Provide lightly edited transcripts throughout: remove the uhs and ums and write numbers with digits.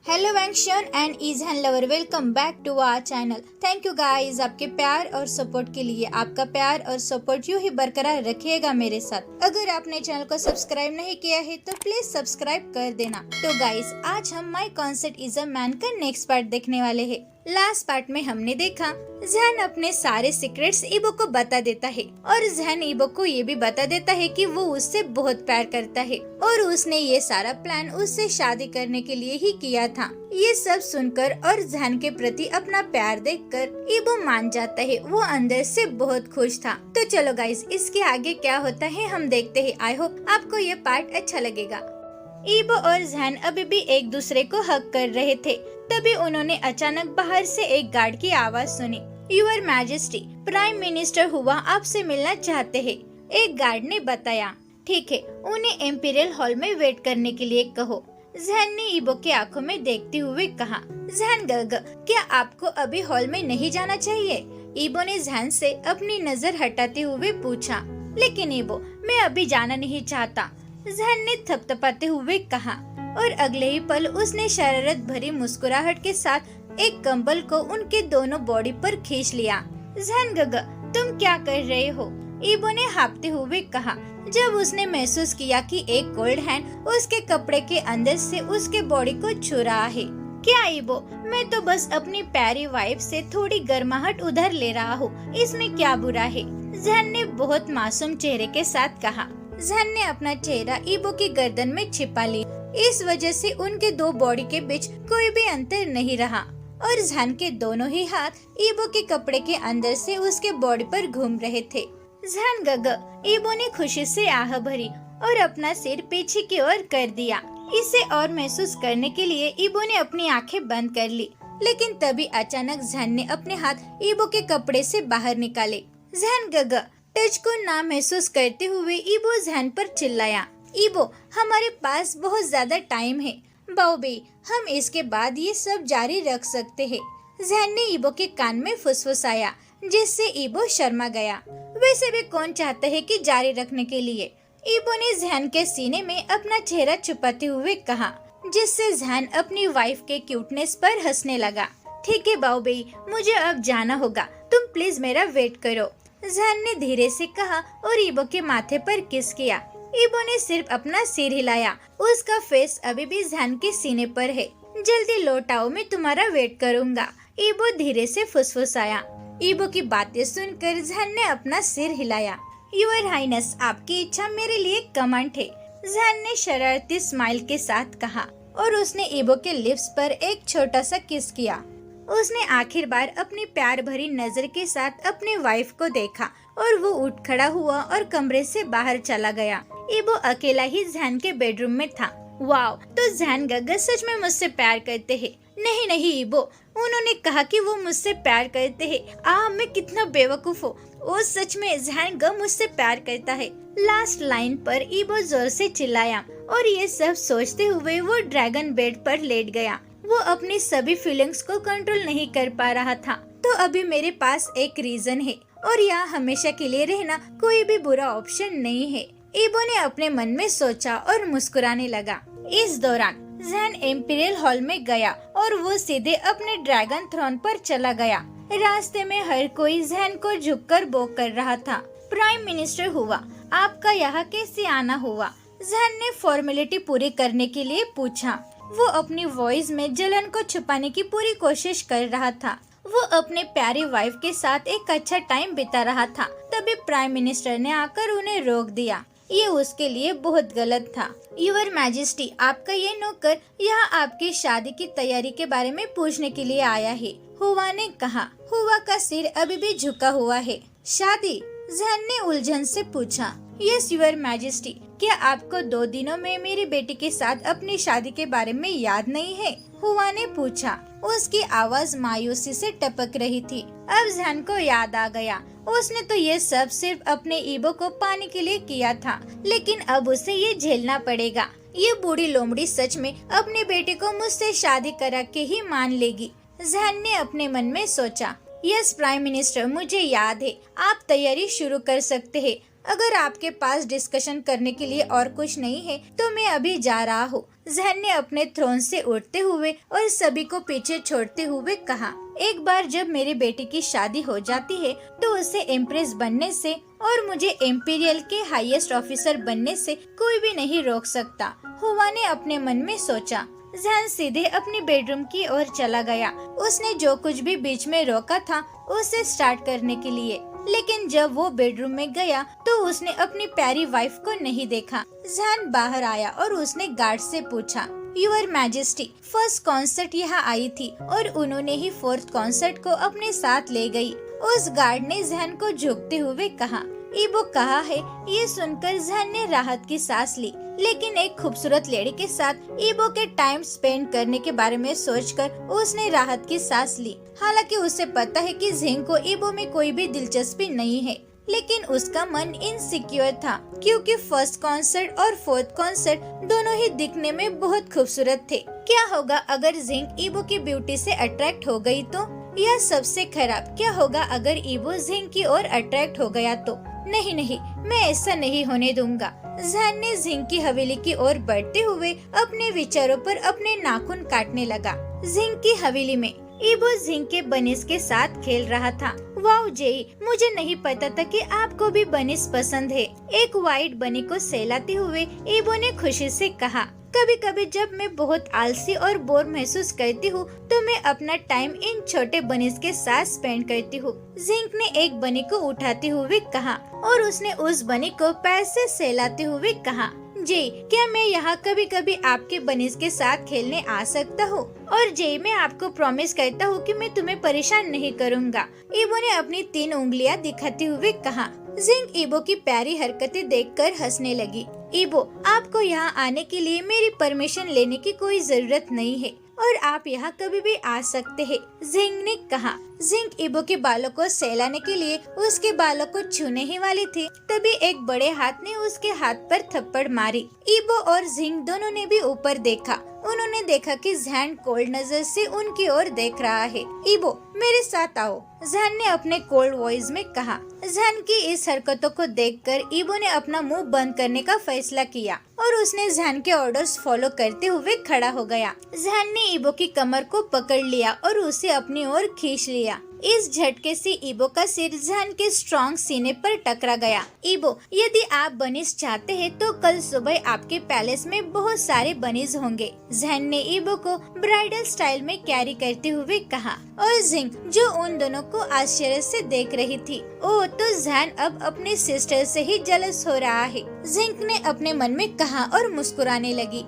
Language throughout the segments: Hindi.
हेलो वैंक्शन एंड ईजहन lover, welcome back to our channel. Thank you guys आपके प्यार और सपोर्ट के लिए। आपका प्यार और सपोर्ट यूं ही बरकरार रखिएगा मेरे साथ। अगर आपने चैनल को सब्सक्राइब नहीं किया है तो प्लीज सब्सक्राइब कर देना। तो गाइस आज हम my concept is a man का नेक्स्ट पार्ट देखने वाले हैं। लास्ट पार्ट में हमने देखा जहन अपने सारे सीक्रेट्स ईबो को बता देता है और जहन ईबो को ये भी बता देता है कि वो उससे बहुत प्यार करता है और उसने ये सारा प्लान उससे शादी करने के लिए ही किया था। ये सब सुनकर और जहन के प्रति अपना प्यार देखकर ईबो मान जाता है। वो अंदर से बहुत खुश था। तो चलो गाइस इसके आगे क्या होता है हम देखते हैं। आई होप आपको ये पार्ट अच्छा लगेगा। ईबो और जहन अभी भी एक दूसरे को हक कर रहे थे, तभी उन्होंने अचानक बाहर से एक गार्ड की आवाज सुनी। यूर मैजेस्टी, प्राइम मिनिस्टर हुआ आपसे मिलना चाहते हैं, एक गार्ड ने बताया। ठीक है, उन्हें एम्पीरियल हॉल में वेट करने के लिए कहो। जहन ने ईबो के आंखों में देखते हुए कहा। जहन गग, क्या आपको अभी हॉल में नहीं जाना चाहिए? ईबो ने जहन से अपनी नजर हटाते हुए पूछा। लेकिन ईबो, मैं अभी जाना नहीं चाहता, जहन ने थपथपाते हुए कहा और अगले ही पल उसने शरारत भरी मुस्कुराहट के साथ एक कंबल को उनके दोनों बॉडी पर खींच लिया। जहन गग, तुम क्या कर रहे हो? ईबो ने हाँफते हुए कहा जब उसने महसूस किया कि एक कोल्ड हैंड उसके कपड़े के अंदर से उसके बॉडी को छू रहा है। क्या ईबो, मैं तो बस अपनी प्यारी वाइफ से थोड़ी गर्माहट उधर ले रहा हूँ, इसमें क्या बुरा है? जहन ने बहुत मासूम चेहरे के साथ कहा। जहन ने अपना चेहरा ईबो की गर्दन में छिपा लिया। इस वजह से उनके दो बॉडी के बीच कोई भी अंतर नहीं रहा और जहन के दोनों ही हाथ ईबो के कपड़े के अंदर से उसके बॉडी पर घूम रहे थे। जहन गग, ईबो ने खुशी से आह भरी और अपना सिर पीछे की ओर कर दिया। इसे और महसूस करने के लिए ईबो ने अपनी आंखें बंद कर ली, लेकिन तभी अचानक जहन ने अपने हाथ ईबो के कपड़े से बाहर निकाले। जहन गग, टच को ना महसूस करते हुए ईबो जहन पर चिल्लाया। ईबो, हमारे पास बहुत ज्यादा टाइम है बाओबे, हम इसके बाद ये सब जारी रख सकते हैं। जहन ने ईबो के कान में फुसफुसाया, जिससे ईबो शर्मा गया। वैसे भी कौन चाहता है कि जारी रखने के लिए? ईबो ने जहन के सीने में अपना चेहरा छुपाते हुए कहा, जिससे जहन अपनी वाइफ के क्यूटनेस पर हंसने लगा। ठीक है बाओबे, मुझे अब जाना होगा, तुम प्लीज मेरा वेट करो, जहन ने धीरे से कहा और ईबो के माथे पर किस किया। ईबो ने सिर्फ अपना सिर हिलाया, उसका फेस अभी भी जहन के सीने पर है। जल्दी लौट आओ, मैं तुम्हारा वेट करूंगा, ईबो धीरे से फुसफुसाया। ईबो की बातें सुनकर जहन ने अपना सिर हिलाया। यूर हाइनेस, आपकी इच्छा मेरे लिए कमांड है, जहन ने शरारती स्माइल के साथ कहा और उसने ईबो के लिप्स पर एक छोटा सा किस किया। उसने आखिर बार अपनी प्यार भरी नजर के साथ अपने वाइफ को देखा और वो उठ खड़ा हुआ और कमरे से बाहर चला गया। ईबो अकेला ही जहन के बेडरूम में था। वाओ, तो जहन गग सच में मुझसे प्यार करते हैं? नहीं नहीं ईबो, उन्होंने कहा कि वो मुझसे प्यार करते हैं। मैं कितना बेवकूफ हूँ। वो सच में जहन गग मुझसे प्यार करता है। लास्ट लाइन पर ईबो जोर से चिल्लाया और ये सब सोचते हुए वो ड्रैगन बेड पर लेट गया। वो अपनी सभी फीलिंग्स को कंट्रोल नहीं कर पा रहा था। तो अभी मेरे पास एक रीजन है और यहाँ हमेशा के लिए रहना कोई भी बुरा ऑप्शन नहीं है, ईबो ने अपने मन में सोचा और मुस्कुराने लगा। इस दौरान जहन एम्पीरियल हॉल में गया और वो सीधे अपने ड्रैगन थ्रोन पर चला गया। रास्ते में हर कोई जहन को झुककर बोक कर रहा था। प्राइम मिनिस्टर हुआ, आपका यहाँ कैसे आना हुआ? जहन ने फॉर्मेलिटी पूरी करने के लिए पूछा। वो अपनी वॉइस में जलन को छुपाने की पूरी कोशिश कर रहा था। वो अपने प्यारी वाइफ के साथ एक अच्छा टाइम बिता रहा था। तभी प्राइम मिनिस्टर ने आकर उन्हें रोक दिया। ये उसके लिए बहुत गलत था। यूर मैजेस्टी, आपका ये नौकर यहाँ आपकी शादी की तैयारी के बारे में पूछने के लिए आया है, हुआ ने कहा। हुआ का सिर अभी भी झुका हुआ है। शादी? जहन ने उलझन से पूछा। यस यूर मैजेस्टी, क्या आपको 2 दिनों में मेरी बेटी के साथ अपनी शादी के बारे में याद नहीं है? हुआ ने पूछा। उसकी आवाज मायूसी से टपक रही थी। अब जहन को याद आ गया, उसने तो ये सब सिर्फ अपने ईबो को पाने के लिए किया था, लेकिन अब उसे ये झेलना पड़ेगा। ये बूढ़ी लोमड़ी सच में अपने बेटे को मुझसे शादी करा के ही मान लेगी, जहन ने अपने मन में सोचा। यस प्राइम मिनिस्टर, मुझे याद है, आप तैयारी शुरू कर सकते हैं। अगर आपके पास डिस्कशन करने के लिए और कुछ नहीं है तो मैं अभी जा रहा हूँ। जहन ने अपने थ्रोन से उठते हुए और सभी को पीछे छोड़ते हुए कहा, एक बार जब मेरी बेटी की शादी हो जाती है तो उसे एम्प्रेस बनने से और मुझे इम्पीरियल के हाईएस्ट ऑफिसर बनने से कोई भी नहीं रोक सकता। हुआ ने अपने मन में सोचा। जहन सीधे अपनी बेडरूम की ओर चला गया। उसने जो कुछ भी बीच में रोका था उसे स्टार्ट करने के लिए, लेकिन जब वो बेडरूम में गया तो उसने अपनी प्यारी वाइफ को नहीं देखा। जहन बाहर आया और उसने गार्ड से पूछा, यूर मैजेस्टी, फर्स्ट कॉन्सर्ट यहाँ आई थी और उन्होंने ही फोर्थ कॉन्सर्ट को अपने साथ ले गई। उस गार्ड ने जहन को झुकते हुए कहा। ईबो कहा है। ये सुनकर जहन ने राहत की सांस ली, लेकिन एक खूबसूरत लेडी के साथ ईबो के टाइम स्पेंड करने के बारे में सोचकर उसने राहत की सांस ली। हालांकि उसे पता है कि जिंग को ईबो में कोई भी दिलचस्पी नहीं है, लेकिन उसका मन इनसिक्योर था क्योंकि फर्स्ट कॉन्सर्ट और फोर्थ कॉन्सर्ट दोनों ही दिखने में बहुत खूबसूरत थे। क्या होगा अगर जिंग ईबो की ब्यूटी से अट्रैक्ट हो गई तो? या सबसे खराब क्या होगा अगर ईबो जिंग की ओर अट्रैक्ट हो गया तो? नहीं नहीं, मैं ऐसा नहीं होने दूंगा। जहन ने जिंग की हवेली की ओर बढ़ते हुए अपने विचारों पर अपने नाखून काटने लगा। जिंग की हवेली में ईबो जिंग के बनिस के साथ खेल रहा था। वाओ जेई, मुझे नहीं पता था कि आपको भी बनिस पसंद है। एक व्हाइट बनी को सहलाते हुए ईबो ने खुशी से कहा। कभी कभी जब मैं बहुत आलसी और बोर महसूस करती हूँ तो मैं अपना टाइम इन छोटे बनीज के साथ स्पेंड करती हूँ। जिंक ने एक बनी को उठाते हुए कहा और उसने उस बनी को पैर से सहलाते हुए कहा, जे, क्या मैं यहाँ कभी कभी आपके बनीज के साथ खेलने आ सकता हूँ? और जे, मैं आपको प्रॉमिस करता हूँ कि मैं तुम्हें परेशान नहीं करूँगा। ईबो ने अपनी 3 उंगलियाँ दिखाते हुए कहा। जिंग ईबो की प्यारी हरकतें देखकर हंसने लगी। ईबो, आपको यहाँ आने के लिए मेरी परमिशन लेने की कोई जरूरत नहीं है और आप यहाँ कभी भी आ सकते हैं, जिंग ने कहा। जिंग ईबो के बालों को सहलाने के लिए उसके बालों को छूने ही वाली थी, तभी एक बड़े हाथ ने उसके हाथ पर थप्पड़ मारी। ईबो और जिंग दोनों ने भी ऊपर देखा। उन्होंने देखा कि जहन कोल्ड नजर से उनकी ओर देख रहा है। ईबो, मेरे साथ आओ, जहन ने अपने कोल्ड वॉइस में कहा। जहन की इस हरकतों को देखकर ईबो ने अपना मुंह बंद करने का फैसला किया और उसने जहन के ऑर्डर्स फॉलो करते हुए खड़ा हो गया। जहन ने ईबो की कमर को पकड़ लिया और उसे अपनी ओर खींच लिया। इस झटके से ईबो का सिर जहन के स्ट्रॉन्ग सीने पर टकरा गया। ईबो, यदि आप बनीज चाहते हैं तो कल सुबह आपके पैलेस में बहुत सारे बनीज होंगे, जहन ने ईबो को ब्राइडल स्टाइल में कैरी करते हुए कहा। और जिंग, जो उन दोनों को आश्चर्य से देख रही थी, ओ तो जहन अब अपने सिस्टर से ही जेलस हो रहा है, जिंग ने अपने मन में कहा और मुस्कुराने लगी।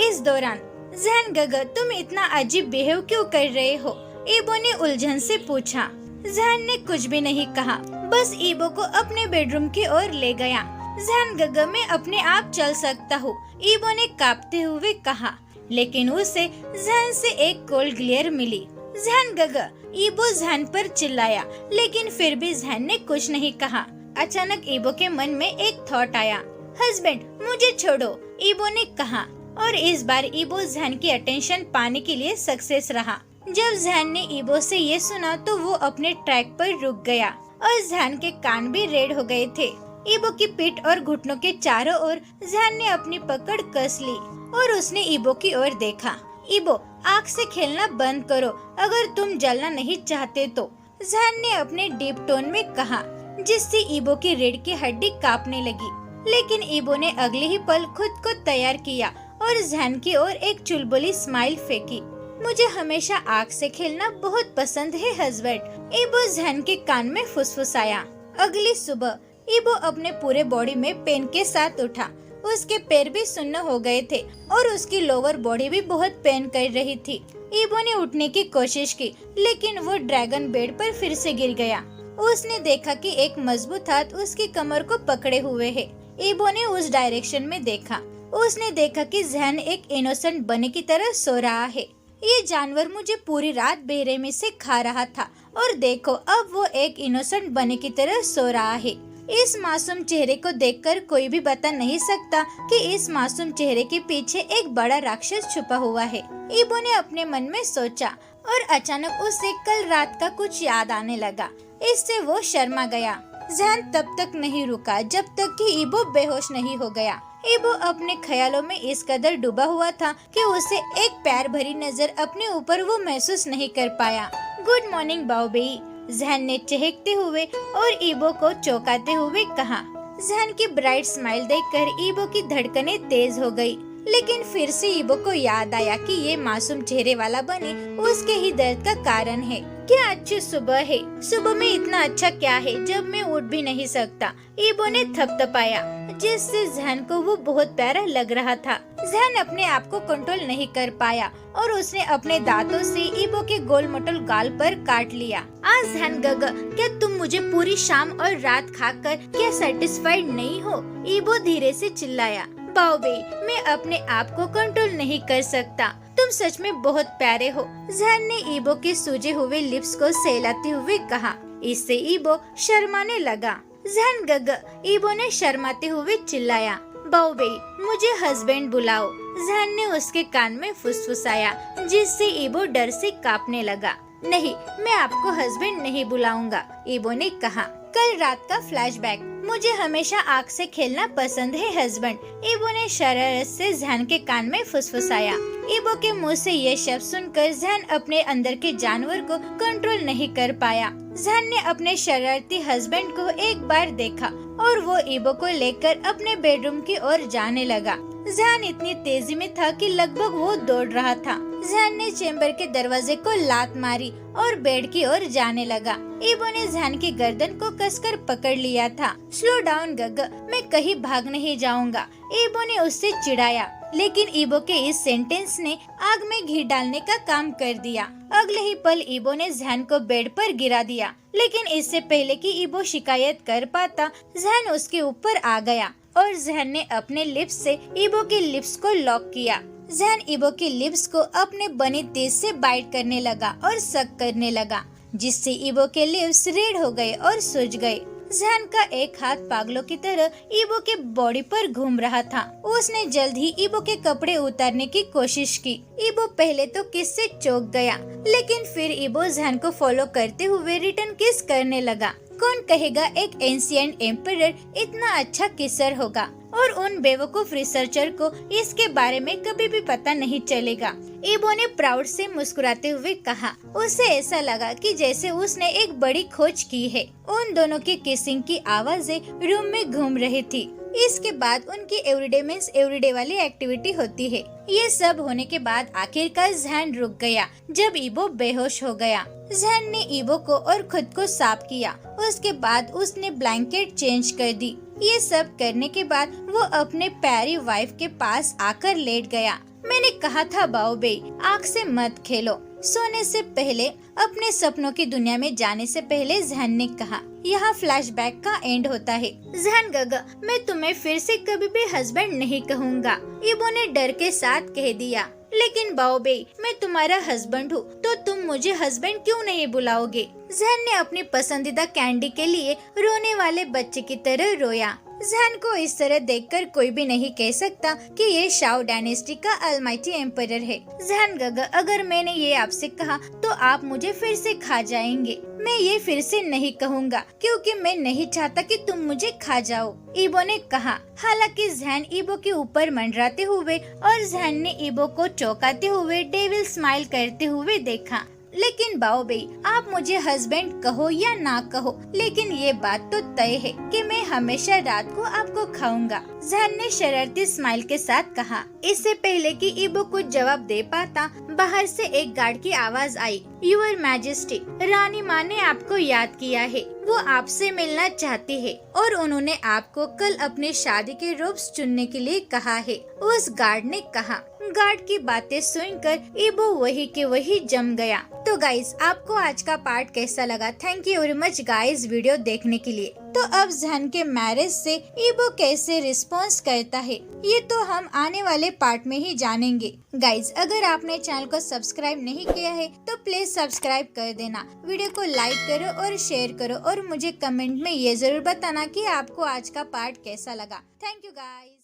इस दौरान जहन, गगर, तुम इतना अजीब बिहेव क्यों कर रहे हो? ईबो ने उलझन से पूछा। जहन ने कुछ भी नहीं कहा, बस ईबो को अपने बेडरूम की ओर ले गया। जहन, गगर, मैं अपने आप चल सकता हूँ, ईबो ने कांपते हुए कहा, लेकिन उसे जहन से एक कोल्ड ग्लेयर मिली। जहन, गगर, ईबो जहन पर चिल्लाया, लेकिन फिर भी जहन ने कुछ नहीं कहा। अचानक ईबो के मन में एक थॉट आया। हस्बैंड, मुझे छोड़ो, ईबो ने कहा। और इस बार ईबो जहन की अटेंशन पाने के लिए सक्सेस रहा। जब जहन ने ईबो से ये सुना तो वो अपने ट्रैक पर रुक गया और जहन के कान भी रेड हो गए थे। ईबो की पीठ और घुटनों के चारों ओर जहन ने अपनी पकड़ कस ली और उसने ईबो की ओर देखा। ईबो, आँख से खेलना बंद करो अगर तुम जलना नहीं चाहते तो, जहन ने अपने डीप टोन में कहा, जिससे ईबो की रीढ़ की हड्डी कांपने लगी। लेकिन ईबो ने अगले ही पल खुद को तैयार किया और जहन की ओर एक चुलबुली स्माइल फेंकी। मुझे हमेशा आग से खेलना बहुत पसंद है हस्बैंड, ईबो जहन के कान में फुसफुसाया। अगली सुबह ईबो अपने पूरे बॉडी में पेन के साथ उठा। उसके पैर भी सुन्न हो गए थे और उसकी लोअर बॉडी भी बहुत पेन कर रही थी। ईबो ने उठने की कोशिश की, लेकिन वो ड्रैगन बेड पर फिर से गिर गया। उसने देखा कि एक मजबूत हाथ उसकी कमर को पकड़े हुए है। ईबो ने उस डायरेक्शन में देखा। उसने देखा कि जहन एक इनोसेंट बने की तरह सो रहा है। ये जानवर मुझे पूरी रात बेरहमी से खा रहा था और देखो अब वो एक इनोसेंट बने की तरह सो रहा है। इस मासूम चेहरे को देखकर कोई भी बता नहीं सकता कि इस मासूम चेहरे के पीछे एक बड़ा राक्षस छुपा हुआ है। ईबो ने अपने मन में सोचा और अचानक उसे कल रात का कुछ याद आने लगा। इससे वो शर्मा गया। जहन तब तक नहीं रुका जब तक कि ईबो बेहोश नहीं हो गया। ईबो अपने ख्यालों में इस कदर डूबा हुआ था कि उसे एक प्यार भरी नजर अपने ऊपर वो महसूस नहीं कर पाया। गुड मॉर्निंग बाओबेई, जहन ने चहकते हुए और ईबो को चौंकाते हुए कहा। जहन की ब्राइट स्माइल देखकर ईबो की धड़कनें तेज हो गई, लेकिन फिर से ईबो को याद आया कि ये मासूम चेहरे वाला बनी उसके ही दर्द का कारण है। क्या अच्छी सुबह है, सुबह में इतना अच्छा क्या है जब मैं उठ भी नहीं सकता। ईबो ने थपथपाया, जिससे जहन को वो बहुत प्यारा लग रहा था। जहन अपने आप को कंट्रोल नहीं कर पाया और उसने अपने दांतों से ईबो के गोल मटोल गाल पर काट लिया। आज जहन गगा, क्या तुम मुझे पूरी शाम और रात खाकर क्या सेटिस्फाइड नहीं हो? ईबो धीरे से चिल्लाया। बाओबेई, मैं अपने आप को कंट्रोल नहीं कर सकता, तुम सच में बहुत प्यारे हो। जहन ने ईबो के सूजे हुए लिप्स को सहलाते हुए कहा। इससे ईबो शर्माने लगा। जहन गगा, ईबो ने शर्माते हुए चिल्लाया। बाओबेई, मुझे हस्बैंड बुलाओ। जहन ने उसके कान में फुसफुसाया, जिससे ईबो डर से कांपने लगा। नहीं, मैं आपको हस्बैंड नहीं बुलाऊंगा, ईबो ने कहा। कल रात का फ्लैशबैक, मुझे हमेशा आग से खेलना पसंद है हस्बैंड, ईबो ने शरारत से जहन के कान में फुसफुसाया। ईबो के मुंह से ये शब्द सुनकर जहन अपने अंदर के जानवर को कंट्रोल नहीं कर पाया। जहन ने अपने शरारती हस्बैंड को एक बार देखा और वो ईबो को लेकर अपने बेडरूम की ओर जाने लगा। जहन इतनी तेजी में था कि लगभग वो दौड़ रहा था। जहन ने चेम्बर के दरवाजे को लात मारी और बेड की ओर जाने लगा। ईबो ने जहन की गर्दन को कसकर पकड़ लिया था। स्लो डाउन गग, मैं कहीं भाग नहीं जाऊंगा, ईबो ने उससे चिढ़ाया। लेकिन ईबो के इस सेंटेंस ने आग में घी डालने का काम कर दिया। अगले ही पल ईबो ने जहन को बेड पर गिरा दिया, लेकिन इससे पहले कि ईबो शिकायत कर पाता, जहन उसके ऊपर आ गया और जहन ने अपने लिप्स से ईबो के लिप्स को लॉक किया। जहन ईबो के लिप्स को अपने बने तेज से बाइट करने लगा और सक करने लगा, जिससे ईबो के लिप्स रेड हो गए और सूज गए। जहन का एक हाथ पागलों की तरह ईबो के बॉडी पर घूम रहा था। उसने जल्द ही ईबो के कपड़े उतारने की कोशिश की। ईबो पहले तो किस से चौंक गया, लेकिन फिर ईबो जहन को फॉलो करते हुए रिटर्न किस करने लगा। कौन कहेगा एक एंशिएंट एम्परर इतना अच्छा किसर होगा, और उन बेवकूफ रिसर्चर को इसके बारे में कभी भी पता नहीं चलेगा। ईबो ने प्राउड से मुस्कुराते हुए कहा। उसे ऐसा लगा कि जैसे उसने एक बड़ी खोज की है। उन दोनों की किसिंग की आवाजें रूम में घूम रही थी। इसके बाद उनकी एवरीडे मीन्स एवरीडे वाली एक्टिविटी होती है। ये सब होने के बाद आखिरकार जहन रुक गया जब ईबो बेहोश हो गया। जहन ने ईबो को और खुद को साफ किया। उसके बाद उसने ब्लैंकेट चेंज कर दी। ये सब करने के बाद वो अपने प्यारी वाइफ के पास आकर लेट गया। मैंने कहा था बाओबेई, आँख से मत खेलो। सोने से पहले, अपने सपनों की दुनिया में जाने से पहले जहन ने कहा। यहाँ फ्लैशबैक का एंड होता है। जहन गगा, मैं तुम्हें फिर से कभी भी हस्बैंड नहीं कहूँगा, ईबो ने डर के साथ कह दिया। लेकिन बाओबेई, मैं तुम्हारा हस्बैंड हूँ, तो तुम मुझे हस्बैंड क्यों नहीं बुलाओगे? जहन ने अपनी पसंदीदा कैंडी के लिए रोने वाले बच्चे की तरह रोया। जहन को इस तरह देखकर कोई भी नहीं कह सकता कि ये शाओ डायनेस्टी का अलमाइटी एम्परर है। जहन गगा, अगर मैंने ये आपसे कहा तो आप मुझे फिर से खा जाएंगे। मैं ये फिर से नहीं कहूँगा क्योंकि मैं नहीं चाहता कि तुम मुझे खा जाओ, ईबो ने कहा। हालांकि जहन ईबो के ऊपर मंडराते हुए और जहन ने ईबो को चौंकाते हुए डेविल स्माइल करते हुए देखा। लेकिन बाओबेई, आप मुझे हस्बैंड कहो या ना कहो, लेकिन ये बात तो तय है कि मैं हमेशा रात को आपको खाऊंगा, जहन ने शरारती स्माइल के साथ कहा। इससे पहले कि ईबो कुछ जवाब दे पाता, बाहर से एक गार्ड की आवाज आई। यूर मैजेस्टी, रानी माँ ने आपको याद किया है। वो आपसे मिलना चाहती है और उन्होंने आपको कल अपने शादी के रोब्स चुनने के लिए कहा है, उस गार्ड ने कहा। गार्ड की बातें सुनकर ईबो वही के वही जम गया। तो गाइस, आपको आज का पार्ट कैसा लगा? Thank you very much guys video देखने के लिए। तो अब जहन के मैरिज से ईबो कैसे रिस्पॉन्स करता है, ये तो हम आने वाले पार्ट में ही जानेंगे। गाइस, अगर आपने चैनल को सब्सक्राइब नहीं किया है तो प्लीज सब्सक्राइब कर देना, वीडियो को लाइक करो और शेयर करो और मुझे कमेंट में ये जरूर बताना कि आपको आज का पार्ट कैसा लगा। Thank you guys.